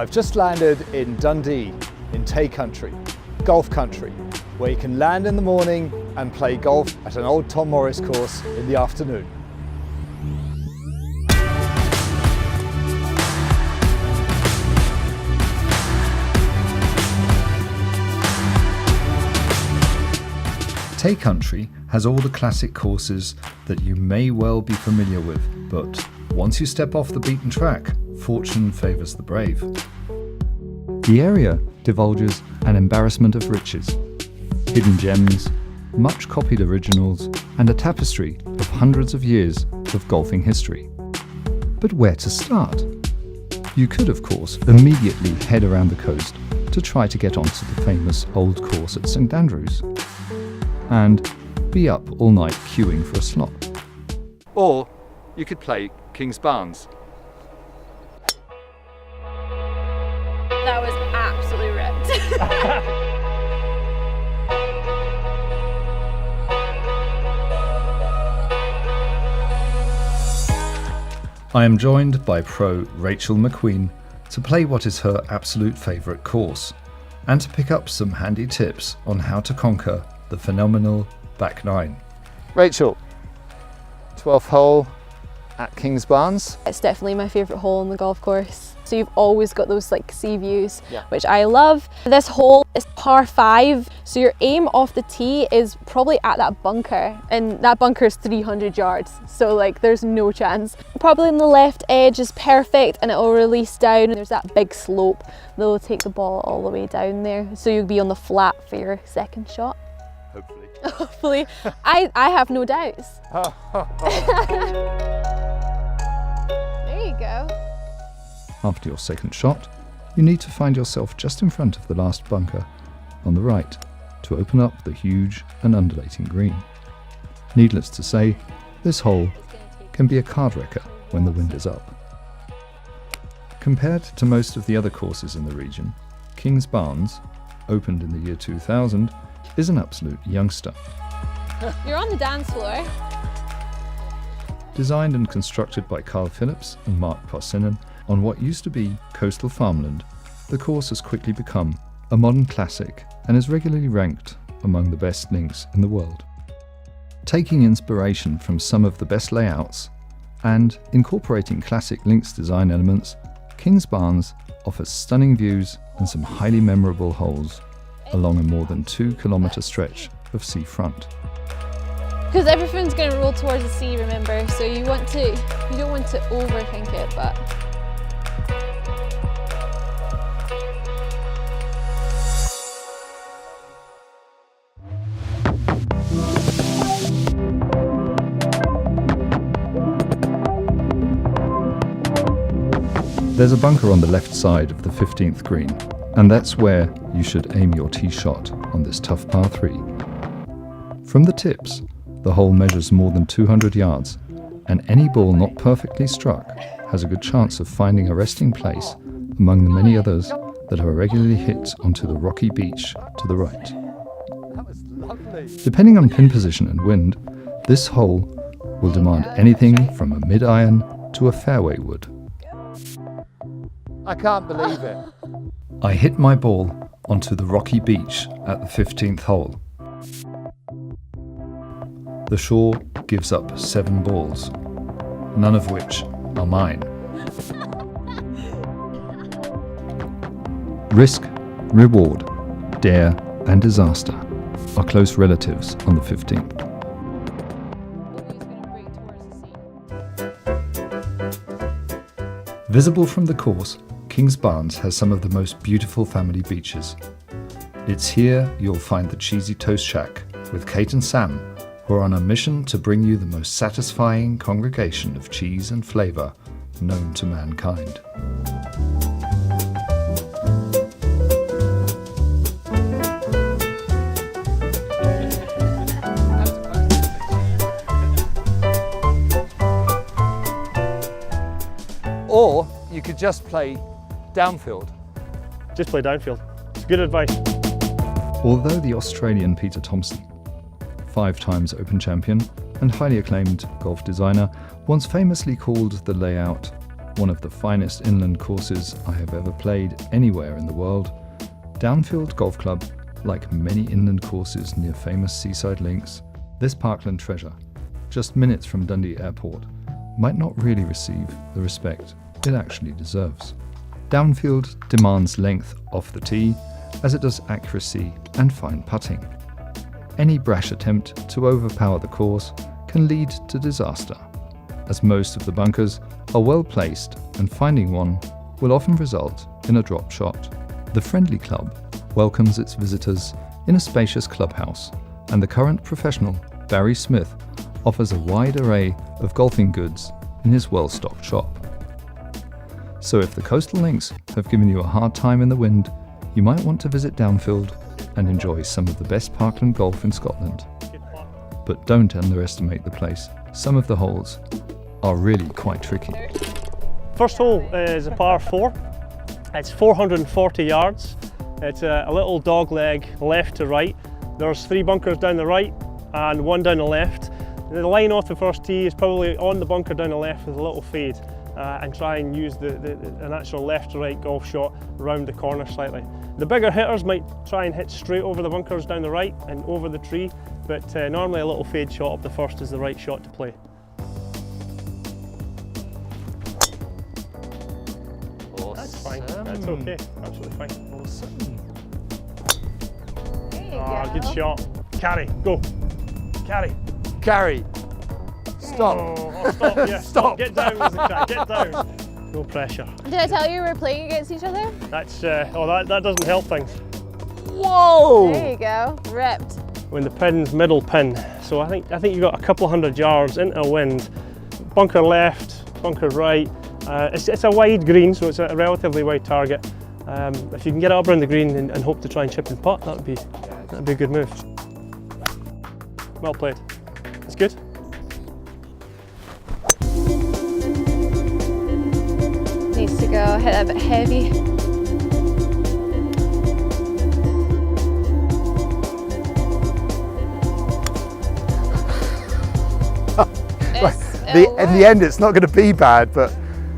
I've just landed in Dundee, in Tay Country, golf country, where you can land in the morning and play golf at an old Tom Morris course in the afternoon. Tay Country has all the classic courses that you may well be familiar with, but once you step off the beaten track, fortune favours the brave. The area divulges an embarrassment of riches, hidden gems, much copied originals, and a tapestry of hundreds of years of golfing history. But where to start? You could, of course, immediately head around the coast to try to get onto the famous old course at St Andrews, and be up all night queuing for a slot. Or you could play Kingsbarns. That was absolutely ripped. I am joined by pro Rachel McQueen to play what is her absolute favourite course, and to pick up some handy tips on how to conquer the phenomenal back nine. Rachel, 12th hole at Kingsbarns. It's definitely my favourite hole on the golf course. So you've always got those like sea views, Yeah. which I love. This hole is par 5, so your aim off the tee is probably at that bunker, and that bunker is 300 yards, so like there's no chance. Probably on the left edge is perfect, and it will release down, and there's that big slope that will take the ball all the way down there, so you'll be on the flat for your second shot. Hopefully. Hopefully. I have no doubts. There you go. After your second shot, you need to find yourself just in front of the last bunker, on the right, to open up the huge and undulating green. Needless to say, this hole can be a card wrecker when the wind is up. Compared to most of the other courses in the region, Kingsbarns, opened in the year 2000, is an absolute youngster. You're on the dance floor. Designed and constructed by Carl Phillips and Mark Parsinnen on what used to be coastal farmland, the course has quickly become a modern classic and is regularly ranked among the best links in the world. Taking inspiration from some of the best layouts and incorporating classic links design elements, Kingsbarns offers stunning views and some highly memorable holes along a more than 2 kilometre stretch of seafront. Because everything's going to roll towards the sea, remember, so you don't want to overthink it, but there's a bunker on the left side of the 15th green, and that's where you should aim your tee shot on this tough par 3. From the tips, the hole measures more than 200 yards, and any ball not perfectly struck has a good chance of finding a resting place among the many others that are regularly hit onto the rocky beach to the right. That was lovely. Depending on pin position and wind, this hole will demand anything from a mid-iron to a fairway wood. I can't believe it. I hit my ball onto the rocky beach at the 15th hole. The shore gives up 7 balls, none of which are mine. Risk, reward, dare, and disaster are close relatives on the 15th. Visible from the course, Kingsbarns has some of the most beautiful family beaches. It's here you'll find the Cheesy Toast Shack with Kate and Sam, who are on a mission to bring you the most satisfying congregation of cheese and flavour known to mankind. Or you could just play Downfield. Just play Downfield. It's good advice. Although the Australian Peter Thomson, 5 times Open champion and highly acclaimed golf designer, once famously called the layout one of the finest inland courses I have ever played anywhere in the world, Downfield Golf Club, like many inland courses near famous seaside links, this parkland treasure, just minutes from Dundee Airport, might not really receive the respect it actually deserves. Downfield demands length off the tee, as it does accuracy and fine putting. Any brash attempt to overpower the course can lead to disaster, as most of the bunkers are well placed and finding one will often result in a drop shot. The Friendly Club welcomes its visitors in a spacious clubhouse, and the current professional Barry Smith offers a wide array of golfing goods in his well-stocked shop. So if the coastal links have given you a hard time in the wind, you might want to visit Downfield and enjoy some of the best parkland golf in Scotland. But don't underestimate the place. Some of the holes are really quite tricky. First hole is a par 4. It's 440 yards. It's a little dog leg left to right. There's 3 bunkers down the right and 1 down the left. The line off the first tee is probably on the bunker down the left with a little fade, and try and use an actual left to right golf shot around the corner slightly. The bigger hitters might try and hit straight over the bunkers down the right and over the tree, but normally a little fade shot up the first is the right shot to play. Awesome. That's fine, that's okay, absolutely fine. Awesome. There you Ah, go. good shot. Carry, go. Carry. Carry. Stop. Oh, stop, yeah, Stop. Get down, Zachary, get down. No pressure. Did I tell you we're playing against each other? That's, that doesn't help things. Whoa! There you go, ripped. When the pin's middle pin, so I think you've got a couple of 100 yards into a wind. Bunker left, bunker right. It's a wide green, so it's a relatively wide target. If you can get it up around the green and hope to try and chip and putt, that'd be a good move. Well played. It's good. Needs to go hit a bit heavy. In the end, it's not going to be bad, but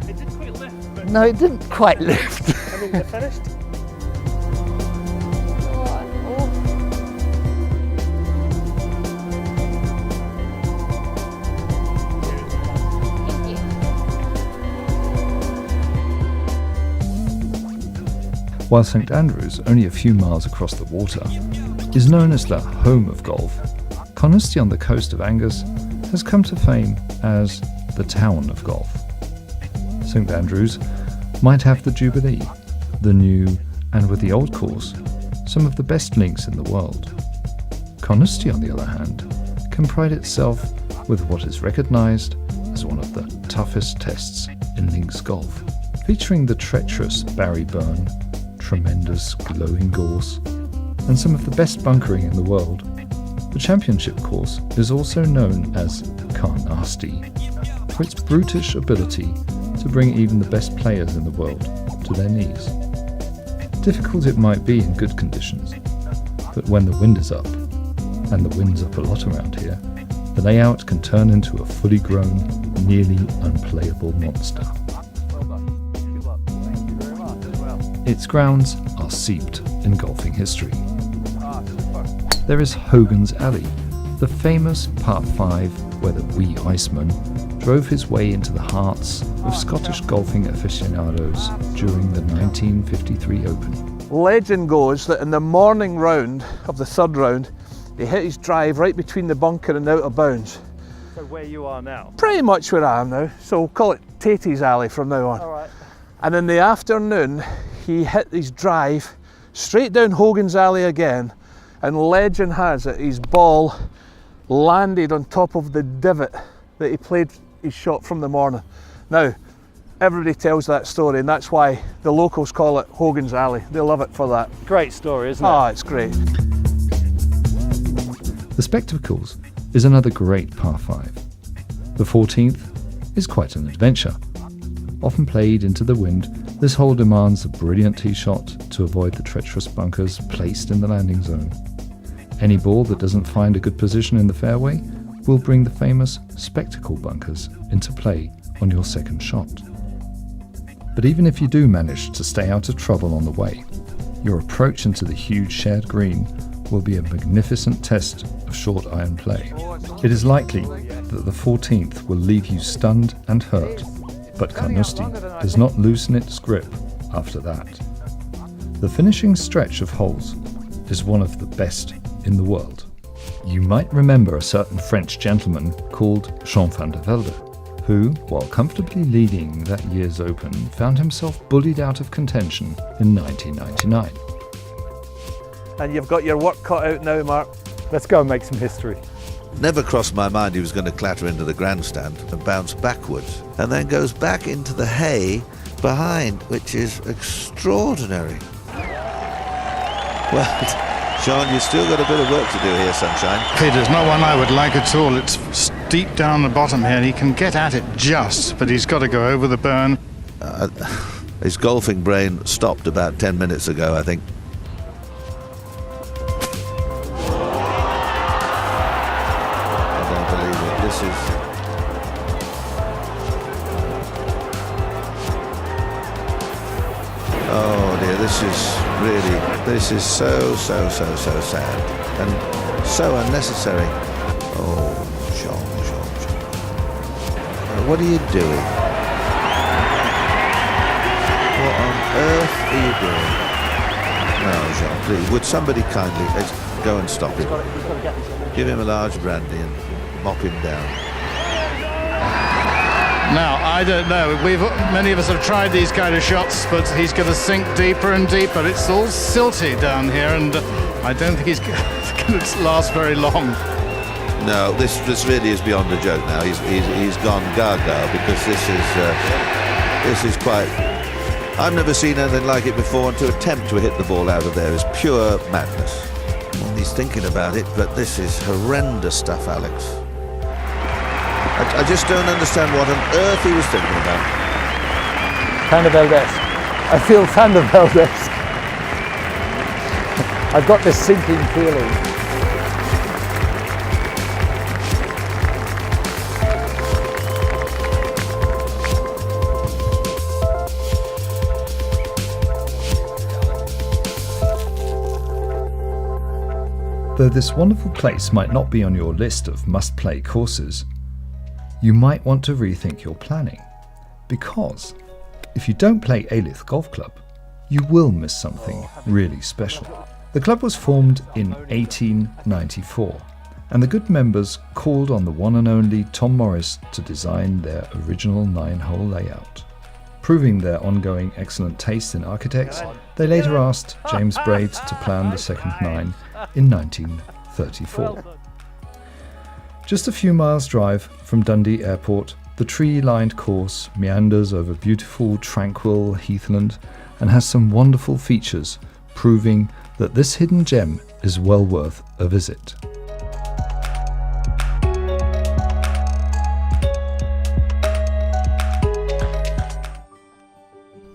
It did quite lift, but no, it didn't quite lift. I mean, it finished. While St Andrews, only a few miles across the water, is known as the home of golf, Carnoustie on the coast of Angus has come to fame as the town of golf. St Andrews might have the Jubilee, the new, and with the old course, some of the best links in the world. Carnoustie, on the other hand, can pride itself with what is recognised as one of the toughest tests in links golf, featuring the treacherous Barry Burn, tremendous glowing gorse, and some of the best bunkering in the world. The championship course is also known as Carnoustie for its brutish ability to bring even the best players in the world to their knees. Difficult it might be in good conditions, but when the wind is up, and the wind's up a lot around here, the layout can turn into a fully grown, nearly unplayable monster. Well done. Good luck. Thank you very much as well. Its grounds are steeped in golfing history. Super. There is Hogan's Alley, the famous par 5 where the wee Iceman drove his way into the hearts of Scottish golfing aficionados during the 1953 Open. Legend goes that in the morning round of the third round, he hit his drive right between the bunker and out of bounds. So where you are now? Pretty much where I am now, so we'll call it Tatey's Alley from now on. All right. And in the afternoon, he hit his drive straight down Hogan's Alley again, and legend has it his ball landed on top of the divot that he played his shot from the morning. Now, everybody tells that story, and that's why the locals call it Hogan's Alley. They love it for that. Great story, isn't it? Ah, it's great. The Spectacles is another great par 5. The 14th is quite an adventure. Often played into the wind, this hole demands a brilliant tee shot to avoid the treacherous bunkers placed in the landing zone. Any ball that doesn't find a good position in the fairway will bring the famous spectacle bunkers into play on your second shot. But even if you do manage to stay out of trouble on the way, your approach into the huge shared green will be a magnificent test of short iron play. It is likely that the 14th will leave you stunned and hurt, but Carnoustie does not loosen its grip after that. The finishing stretch of holes is one of the best in the world. You might remember a certain French gentleman called Jean van der Velde, who, while comfortably leading that year's Open, found himself bullied out of contention in 1999. And you've got your work cut out now, Mark. Let's go and make some history. Never crossed my mind he was going to clatter into the grandstand and bounce backwards, and then goes back into the hay behind, which is extraordinary. Well, Sean, you've still got a bit of work to do here, sunshine. It is not one I would like at all. It's steep down the bottom here, and he can get at it just, but he's got to go over the burn. His golfing brain stopped about 10 minutes ago, I think. I don't believe it. This is... Oh dear, this is so sad and so unnecessary. Oh, Jean. What are you doing? What on earth are you doing? No, Jean, please, would somebody kindly go and stop him? Give him a large brandy and mop him down. Now, I don't know. Many of us have tried these kind of shots, but he's going to sink deeper and deeper. It's all silty down here, and I don't think he's going to last very long. No, this really is beyond a joke now. He's gone gaga, because this is quite... I've never seen anything like it before, and to attempt to hit the ball out of there is pure madness. He's thinking about it, but this is horrendous stuff, Alex. I just don't understand what on earth he was thinking about. Van der Velde-esque. I feel Van der Velde-esque. I've got this sinking feeling. Though this wonderful place might not be on your list of must-play courses, you might want to rethink your planning, because if you don't play Elie Golf Club, you will miss something really special. The club was formed in 1894, and the good members called on the one and only Tom Morris to design their original 9-hole layout. Proving their ongoing excellent taste in architects, they later asked James Braid to plan the second 9 in 1934. Just a few miles' drive from Dundee Airport, the tree-lined course meanders over beautiful, tranquil heathland and has some wonderful features, proving that this hidden gem is well worth a visit.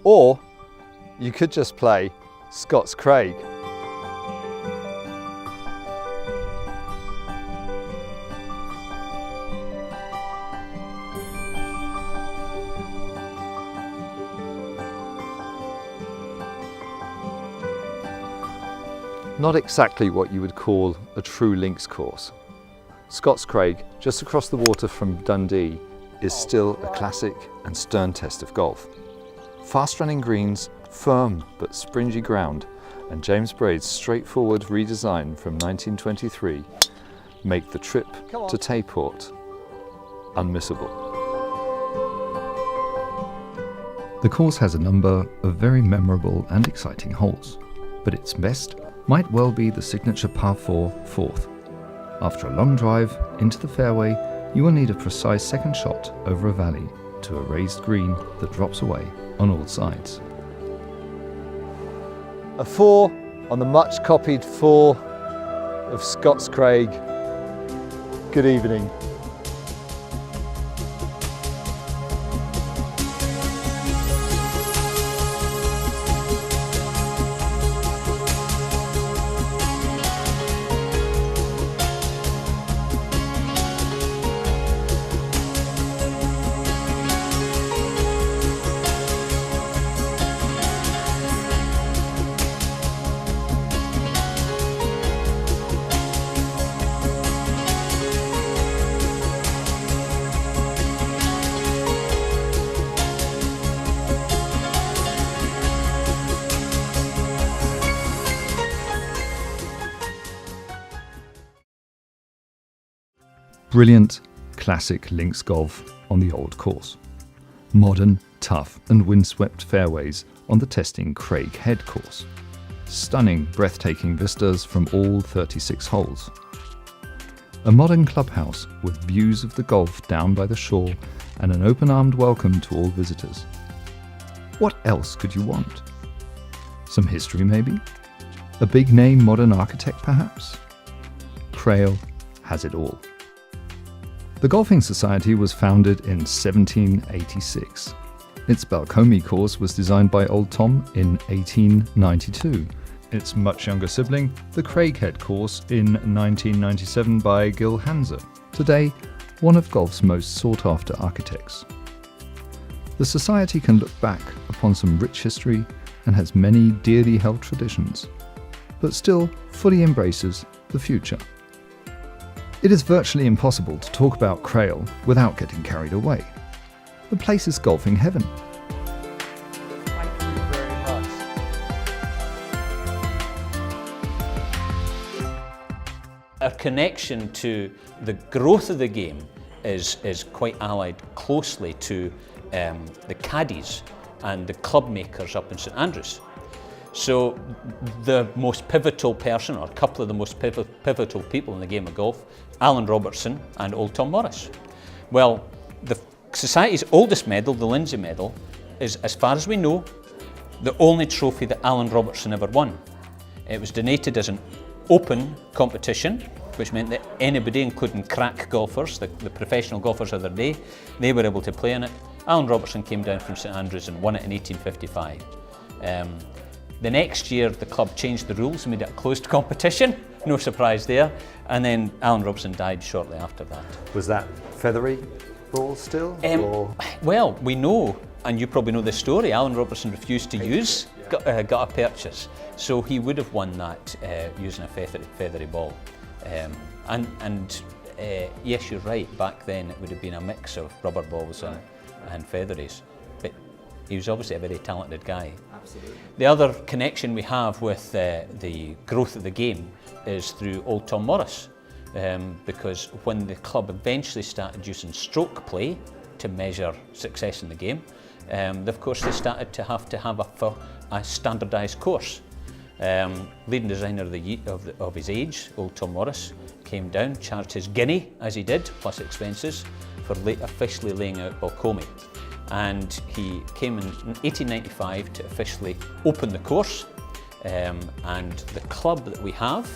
Or you could just play Scots Craig. Not exactly what you would call a true links course. Scots Craig, just across the water from Dundee, is still a classic and stern test of golf. Fast-running greens, firm but springy ground, and James Braid's straightforward redesign from 1923 make the trip to Tayport unmissable. The course has a number of very memorable and exciting holes, but its best might well be the signature par 4 fourth. After a long drive into the fairway, you will need a precise second shot over a valley to a raised green that drops away on all sides. A 4 on the much copied 4 of Scots Craig. Good evening. Brilliant, classic links golf on the old course. Modern, tough and windswept fairways on the testing Craig Head course. Stunning, breathtaking vistas from all 36 holes. A modern clubhouse with views of the Gulf down by the shore and an open-armed welcome to all visitors. What else could you want? Some history maybe? A big-name modern architect perhaps? Crail has it all. The Golfing Society was founded in 1786. Its Balcomie course was designed by Old Tom in 1892. Its much younger sibling, the Craighead course, in 1997 by Gil Hanser, today one of golf's most sought-after architects. The Society can look back upon some rich history and has many dearly held traditions, but still fully embraces the future. It is virtually impossible to talk about Crail without getting carried away. The place is golfing heaven. Thank you very much. Our connection to the growth of the game is quite allied closely to the caddies and the club makers up in St Andrews. So the most pivotal person, or a couple of the most pivotal people in the game of golf, Alan Robertson and Old Tom Morris. Well, the Society's oldest medal, the Lindsay Medal, is, as far as we know, the only trophy that Alan Robertson ever won. It was donated as an open competition, which meant that anybody, including crack golfers, the professional golfers of their day, they were able to play in it. Alan Robertson came down from St Andrews and won it in 1855. The next year, the club changed the rules and made it a closed competition. No surprise there. And then Alan Robertson died shortly after that. Was that feathery ball still? Well, we know, and you probably know the story, Alan Robertson refused to use gutta perches. So he would have won that using a feathery ball. Yes, you're right, back then it would have been a mix of rubber balls and featheries. But he was obviously a very talented guy. Absolutely. The other connection we have with the growth of the game is through Old Tom Morris, because when the club eventually started using stroke play to measure success in the game, of course they started to have a standardised course. Leading designer of his age, Old Tom Morris, came down, charged his guinea, as he did, plus expenses, for officially laying out Balcomie. And he came in 1895 to officially open the course, and the club that we have,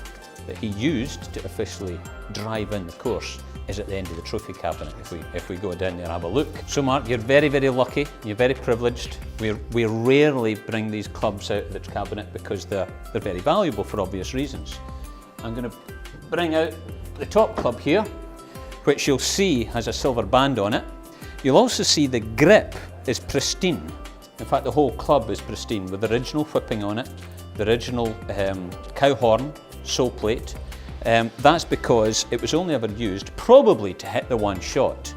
that he used to officially drive in the course, is at the end of the trophy cabinet if we go down there and have a look. So Mark, you're very, very lucky, you're very privileged. We rarely bring these clubs out of the cabinet because they're very valuable for obvious reasons. I'm going to bring out the top club here, which you'll see has a silver band on it. You'll also see the grip is pristine. In fact, the whole club is pristine with the original whipping on it, the original cow horn, sole plate. That's because it was only ever used probably to hit the one shot,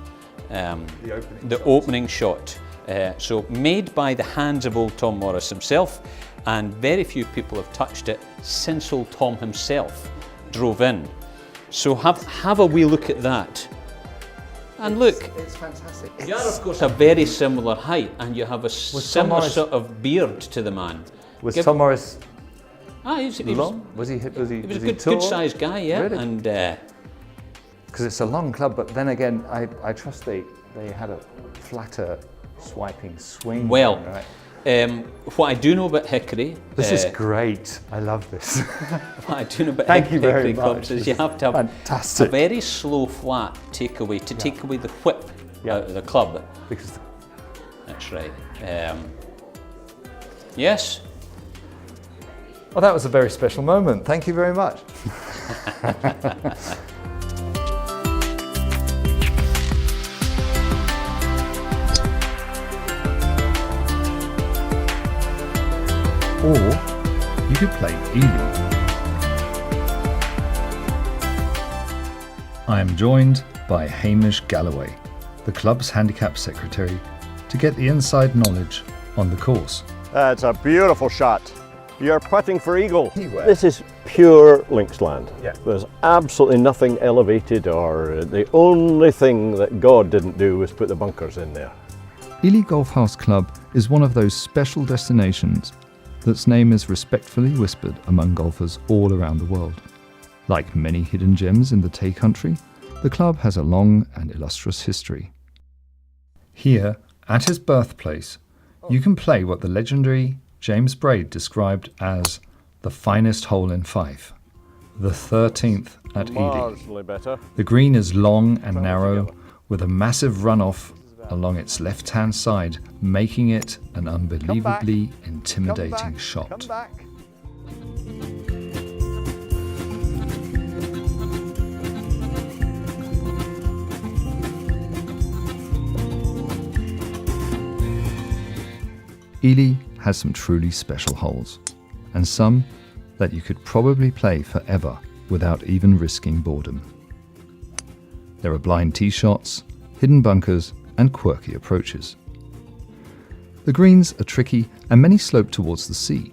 the opening shot. So made by the hands of Old Tom Morris himself, and very few people have touched it since Old Tom himself drove in. So have a wee look at that. And look, it's fantastic. you are of course a very similar height, and you have a similar sort of beard to the man. Was Tom Morris he long? Was he a good sized guy, yeah. Really? And because it's a long club, but then again, I trust they had a flatter swiping swing. Well, right? What I do know about hickory. This is great. I love this. What I do know about Thank you very hickory clubs much. is you have to have Fantastic. a very slow flat takeaway to take away the whip out of the club. Because That's right. Yes. well, that was a very special moment. Thank you very much. Or you could play Elie. I am joined by Hamish Galloway, the club's handicap secretary, to get the inside knowledge on the course. It's a beautiful shot. You're putting for eagle. Anywhere. This is pure links land. Yeah. There's absolutely nothing elevated, or the only thing that God didn't do was put the bunkers in there. Elie Golf House Club is one of those special destinations that's name is respectfully whispered among golfers all around the world. Like many hidden gems in the Tay Country, the club has a long and illustrious history. Here, at his birthplace, you can play what the legendary James Braid described as the finest hole in Fife, the 13th at Elie. Marginally better. The green is long and narrow, with a massive runoff along its left-hand side, making it an unbelievably intimidating shot. Elie has some truly special holes, and some that you could probably play forever without even risking boredom. There are blind tee shots, hidden bunkers, and quirky approaches. The greens are tricky and many slope towards the sea.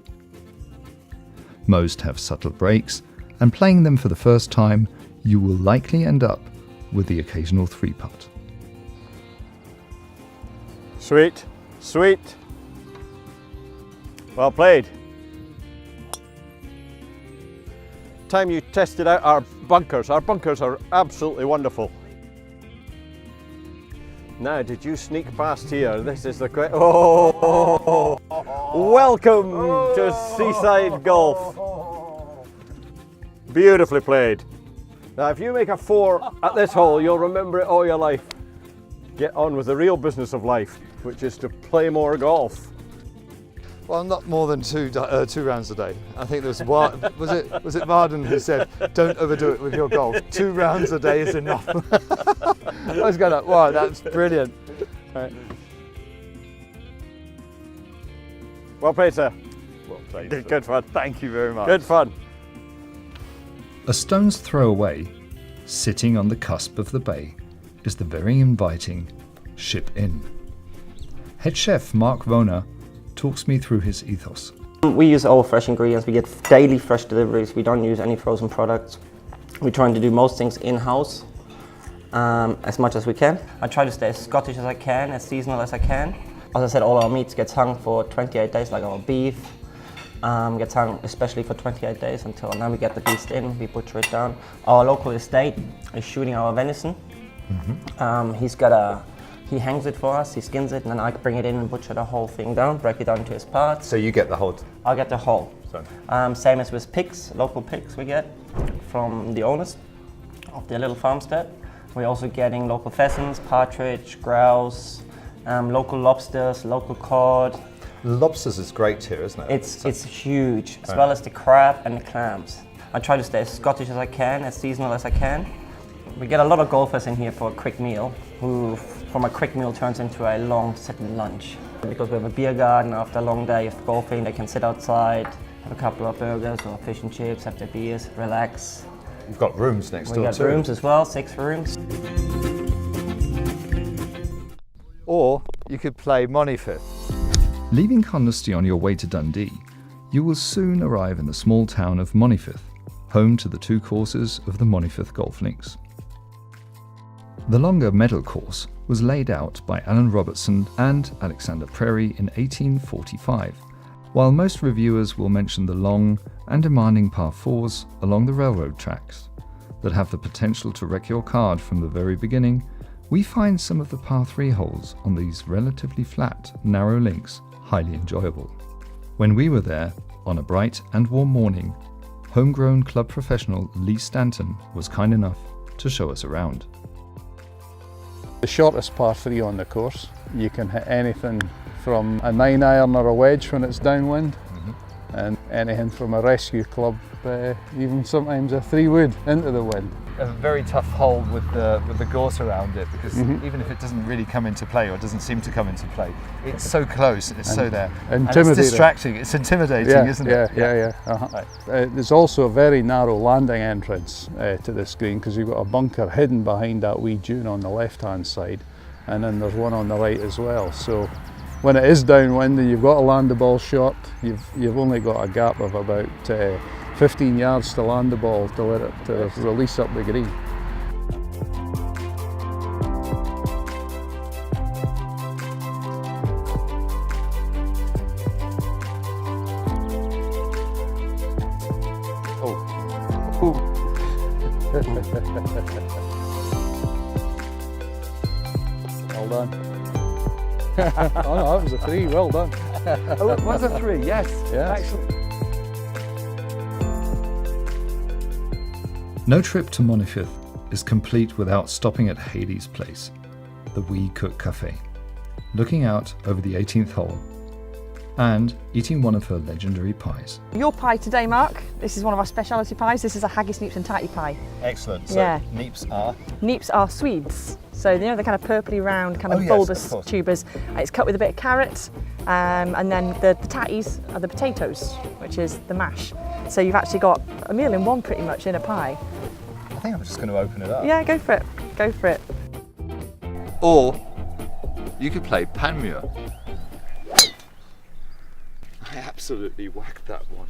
Most have subtle breaks, and playing them for the first time, you will likely end up with the occasional 3-putt. Sweet, sweet. Well played. Time you tested out our bunkers are absolutely wonderful. Now, did you sneak past here? This is the question. Oh, welcome to Seaside Golf. Beautifully played. Now, if you make a 4 at this hole, you'll remember it all your life. Get on with the real business of life, which is to play more golf. Well, not more than two rounds a day. I think there was was it Marden who said, "Don't overdo it with your golf. 2 rounds a day is enough." I was going, "Wow, that's brilliant." Right. Well played, sir. Well played. Good fun. Thank you very much. Good fun. A stone's throw away, sitting on the cusp of the bay, is the very inviting Ship Inn. Head chef Mark Vona talks me through his ethos. We use all fresh ingredients. We get daily fresh deliveries. We don't use any frozen products. We're trying to do most things in-house as much as we can. I try to stay as Scottish as I can, as seasonal as I can. As I said, all our meats gets hung for 28 days, like our beef gets hung especially for 28 days until now we get the beast in, we butcher it down. Our local estate is shooting our venison. He hangs it for us, he skins it, and then I bring it in and butcher the whole thing down, break it down into his parts. So you get the whole? I get the whole. Same as with pigs, local pigs we get from the owners of their little farmstead. We're also getting local pheasants, partridge, grouse, local lobsters, local cod. Lobsters is great here, isn't it? It's huge, as well as the crab and the clams. I try to stay as Scottish as I can, as seasonal as I can. We get a lot of golfers in here for a quick meal, who from a quick meal turns into a long sitting lunch. Because we have a beer garden, after a long day of golfing, they can sit outside, have a couple of burgers or fish and chips, have their beers, relax. You've got rooms next door too. We got rooms as well, 6 rooms. Or you could play Monifieth. Leaving Carnoustie on your way to Dundee, you will soon arrive in the small town of Monifieth, home to the 2 courses of the Monifieth Golf Links. The longer medal course was laid out by Alan Robertson and Alexander Prairie in 1845, while most reviewers will mention the long and demanding par 4s along the railroad tracks that have the potential to wreck your card from the very beginning. We find some of the par 3 holes on these relatively flat, narrow links highly enjoyable. When we were there, on a bright and warm morning, homegrown club professional Lee Stanton was kind enough to show us around. The shortest par 3 on the course, you can hit anything from a 9-iron or a wedge when it's downwind, and anything from a rescue club, even sometimes a 3-wood into the wind. A very tough hole with the gorse around it, because even if it doesn't really come into play or doesn't seem to come into play, it's so close and it's so there. And it's distracting, it's intimidating, isn't it? Yeah. Right. There's also a very narrow landing entrance to this green, because you've got a bunker hidden behind that wee dune on the left hand side, and then there's one on the right as well. So when it is downwind and you've got to land the ball short, you've only got a gap of about 15 yards to land the ball to let it release up the green. Well done. Oh no, that was a 3, well done. Oh, it was a 3, yes. Excellent. No trip to Monifieth is complete without stopping at Haley's place, the Wee Cook Cafe, looking out over the 18th hole and eating one of her legendary pies. Your pie today, Mark, this is one of our speciality pies. This is a haggis, neeps and tatty pie. Excellent. So Yeah. neeps are? Neeps are Swedes. So, you know, they're kind of purpley round, kind of bulbous tubers. It's cut with a bit of carrot, and then the tatties are the potatoes, which is the mash. So you've actually got a meal in one pretty much in a pie. I think I'm just going to open it up. Yeah, go for it. Go for it. Or you could play Panmure. I absolutely whacked that one.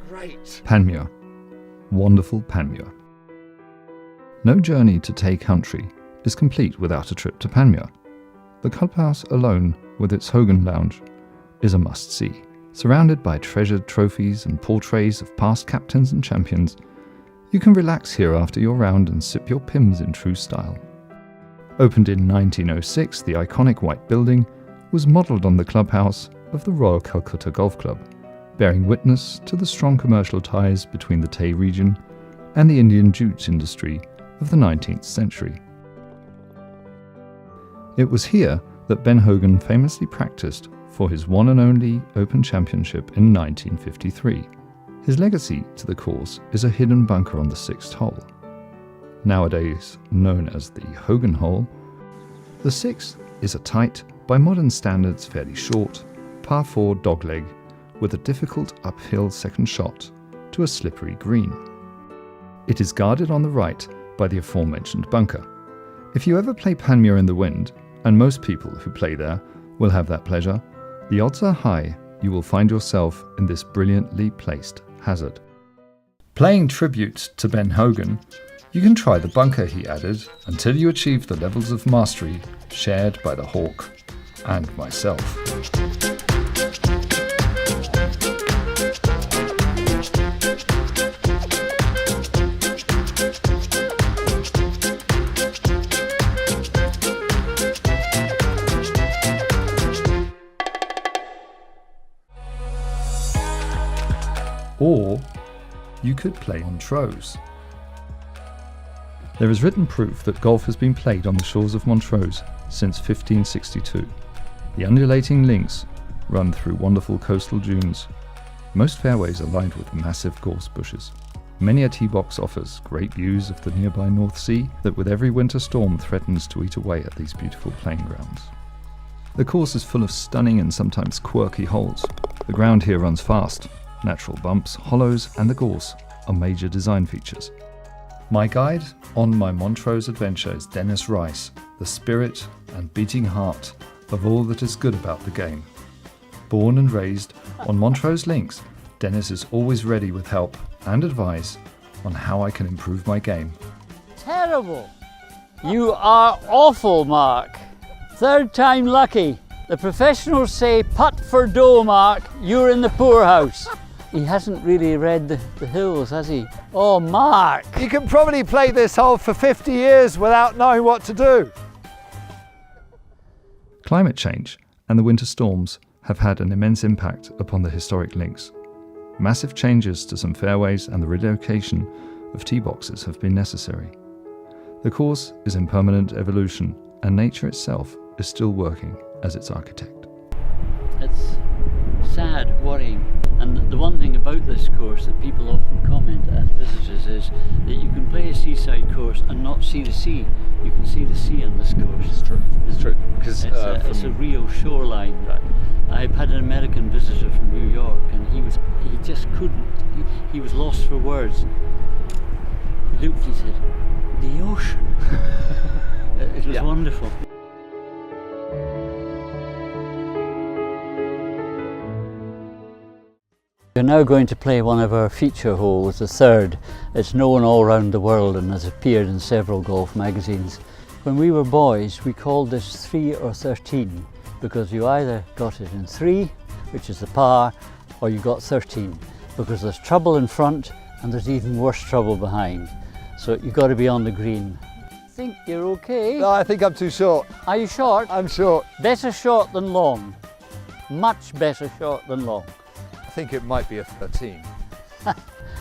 Great. Panmure. Wonderful Panmure. No journey to Tay Country is complete without a trip to Panmure. The clubhouse alone, with its Hogan lounge, is a must-see. Surrounded by treasured trophies and portraits of past captains and champions, you can relax here after your round and sip your Pimm's in true style. Opened in 1906, the iconic white building was modelled on the clubhouse of the Royal Calcutta Golf Club, bearing witness to the strong commercial ties between the Tay region and the Indian jute industry of the 19th century. It was here that Ben Hogan famously practiced for his one and only Open Championship in 1953. His legacy to the course is a hidden bunker on the 6th hole. Nowadays known as the Hogan Hole, the 6th is a tight, by modern standards fairly short, par 4 dogleg with a difficult uphill second shot to a slippery green. It is guarded on the right by the aforementioned bunker. If you ever play Panmure in the wind, and most people who play there will have that pleasure, the odds are high you will find yourself in this brilliantly placed hazard. Playing tribute to Ben Hogan, you can try the bunker he added until you achieve the levels of mastery shared by the Hawk and myself. Or you could play Montrose. There is written proof that golf has been played on the shores of Montrose since 1562. The undulating links run through wonderful coastal dunes, most fairways are lined with massive gorse bushes. Many a tee box offers great views of the nearby North Sea that with every winter storm threatens to eat away at these beautiful playing grounds. The course is full of stunning and sometimes quirky holes. The ground here runs fast. Natural bumps, hollows and the gorse are major design features. My guide on my Montrose adventure is Dennis Rice, the spirit and beating heart of all that is good about the game. Born and raised on Montrose links, Dennis is always ready with help and advice on how I can improve my game. Terrible! You are awful, Mark. 3rd time lucky. The professionals say putt for dough, Mark. You're in the poorhouse. He hasn't really read the hills, has he? Oh, Mark! You can probably play this hole for 50 years without knowing what to do. Climate change and the winter storms have had an immense impact upon the historic links. Massive changes to some fairways and the relocation of tee boxes have been necessary. The course is in permanent evolution and nature itself is still working as its architect. It's sad, worrying. And the one thing about this course that people often comment as visitors is that you can play a seaside course and not see the sea. You can see the sea on this course. It's true. It's true. Because it's a real shoreline. Right. I've had an American visitor from New York, and he just couldn't. He was lost for words. He looked and he said, "The ocean." It was wonderful. We're now going to play one of our feature holes, the third. It's known all around the world and has appeared in several golf magazines. When we were boys, we called this 3 or 13 because you either got it in 3, which is the par, or you got 13 because there's trouble in front and there's even worse trouble behind. So you've got to be on the green. I think you're okay. No, I think I'm too short. Are you short? I'm short. Better short than long. Much better short than long. I think it might be a 13.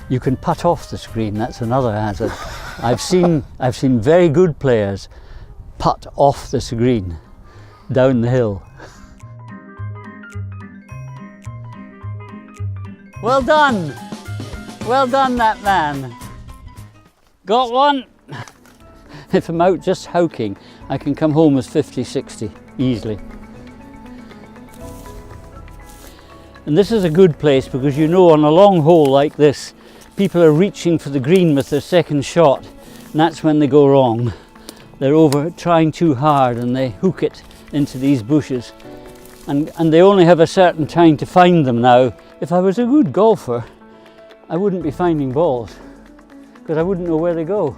You can putt off the screen, that's another hazard. I've seen very good players putt off the screen, down the hill. Well done! Well done, that man. Got one? If I'm out just howking, I can come home with 50, 60, easily. And this is a good place because you know on a long hole like this, people are reaching for the green with their second shot, and that's when they go wrong. They're over trying too hard and they hook it into these bushes. And they only have a certain time to find them now. If I was a good golfer, I wouldn't be finding balls because I wouldn't know where they go.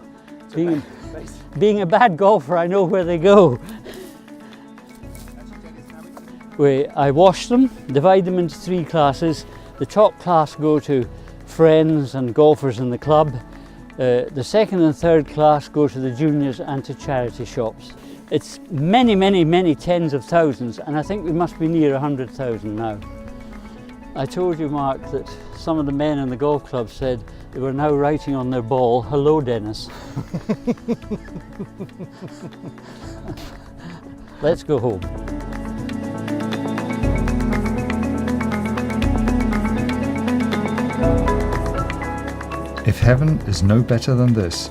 Being a bad golfer, I know where they go. I wash them, divide them into 3 classes. The top class go to friends and golfers in the club. The second and third class go to the juniors and to charity shops. It's many, many, many tens of thousands, and I think we must be near 100,000 now. I told you, Mark, that some of the men in the golf club said they were now writing on their ball, "Hello, Dennis." Let's go home. If heaven is no better than this,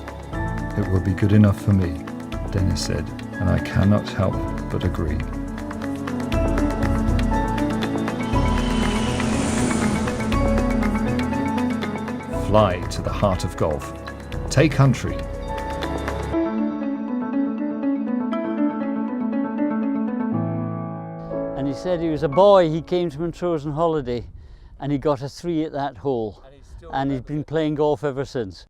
it will be good enough for me, Dennis said, and I cannot help but agree. Fly to the heart of golf. Tay Country. And he said he was a boy, he came to Montrose on holiday and he got a 3 at that hole. And he's been playing golf ever since.